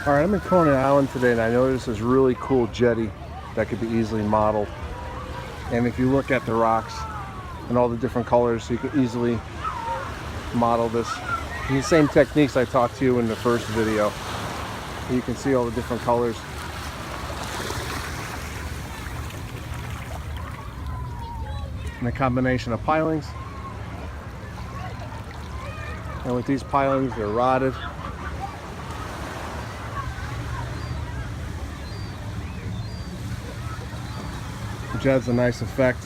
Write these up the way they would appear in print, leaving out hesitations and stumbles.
All right, I'm in Coney Island today, and I noticed this really cool jetty that could be easily modeled. And if you look at the rocks and all the different colors, you can easily model this. And the same techniques I talked to you in the first video. You can see all the different colors. And a combination of pilings. And with these pilings, they're rotted. Which adds a nice effect.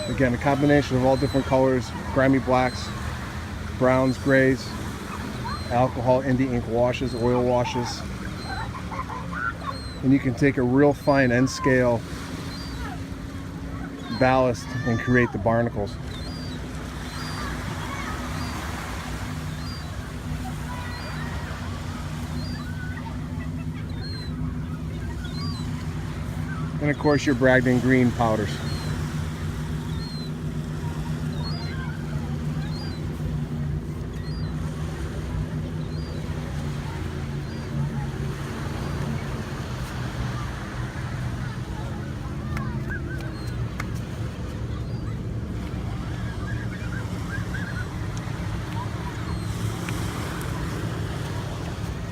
Again, a combination of all different colors, grimy blacks, browns, grays, alcohol, Indie ink washes, oil washes. And you can take a real fine end scale ballast and create the barnacles. And of course your Bragdon green powders.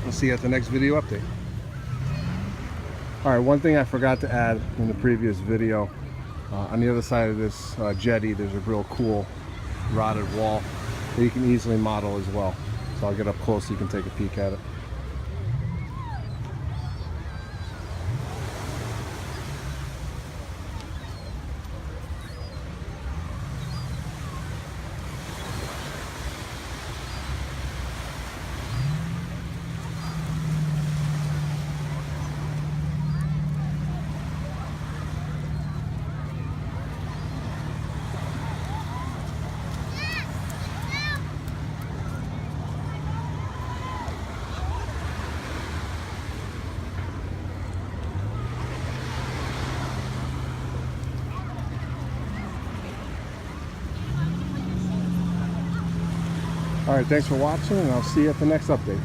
We'll see you at the next video update. All right, one thing I forgot to add in the previous video, on the other side of this jetty, there's a real cool rotted wall that you can easily model as well. So I'll get up close so you can take a peek at it. All right, thanks for watching, and I'll see you at the next update.